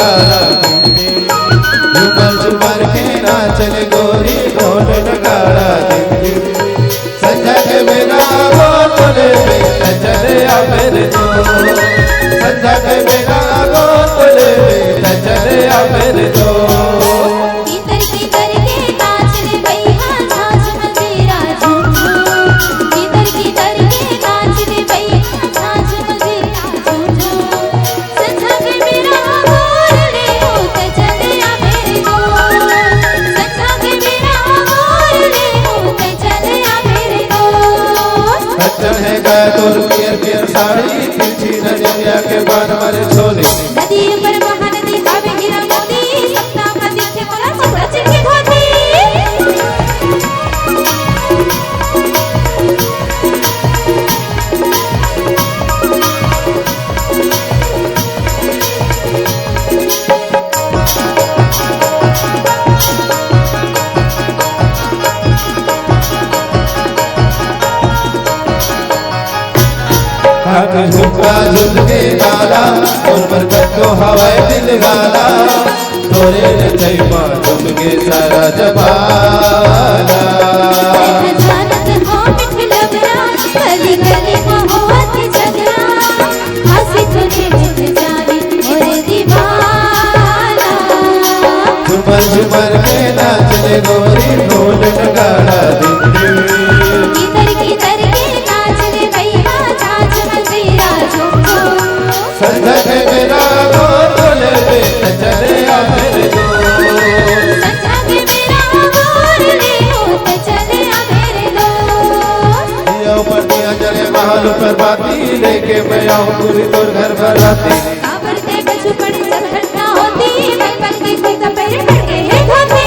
नगाड़ा दीदी, झूमर झूमर के नाचल गोरी ढोल नगाड़ा दीदी। संझा के बेरा गोतले में चले आ मेरे दोस्त, संझा के बेरा गोतले में चले आ मेरे दोस्त। तोर पियर पियर साड़ी तिरछी नजरिया के बान मारे छोले, नदी पर महानदी आवे गिरा मोती, सपना का दिखे मोरा सपना चिट्ठी धोती। झुमका झुल के गाला और बरकत को हवाए दिल गाला, तोरे ने चैमा झुम के सारा जबाला। जानत हो मिठ लबरा गली गली मोहब्बत झगड़ा, हंसी तुझे मिट जाने मोरे दीवाना। झुमर झुमर के नाचले गोरी ढोल नगाड़ा दीदी, संझा के बेरा गोतले में चले आ मेरे दोस्त, संझा के बेरा गोतले में चले आ मेरे दोस्त। दिया ऊपर दिया जले महल पर बाती, लेके मैं आऊं पूरी तोर घर बराती। काबर के बचू पड़े सब घटना होती, मन मन की कोई तपैरे पड़े है धोती।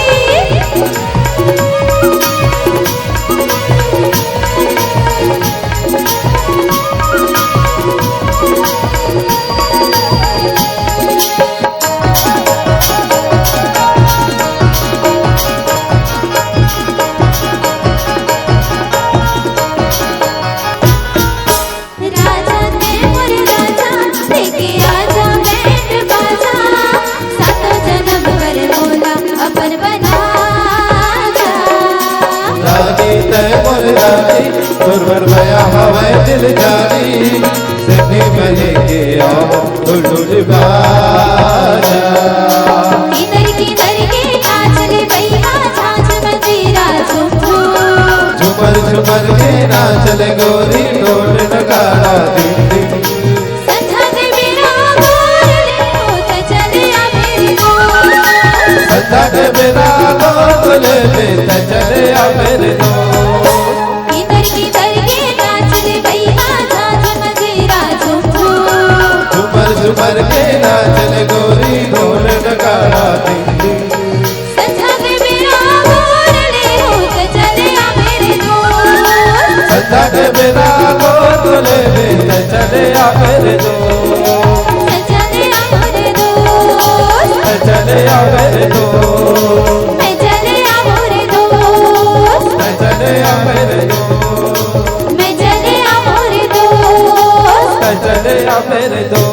दुर्बर भया हवाए दिल जारी, सिद्धि में लेके आओ ढुल बाजा। किधर किधर के नाचले भैया झांझ मजीरा झूमर झूमर के नाचले गोरी ढोल नगाड़ा दीदी, संझा के बेरा गोतले में चले आ मेरे दोस्त, संझा के बेरा गोतले में चले आ मेरे दोस्त। झूमर के नाचले गोरी ढोल नगाड़ा दीदी, संझा के बेरा गोतले में चले आ मेरे दोस्त, संझा के बेरा गोतले में चले आ मेरे दोस्त, चले आ मेरे दोस्त, चले आ मेरे दोस्त, चले आ मेरे दोस्त, चले आ मेरे दोस्त, चले आ मेरे दोस्त, चले आ मेरे दोस्त।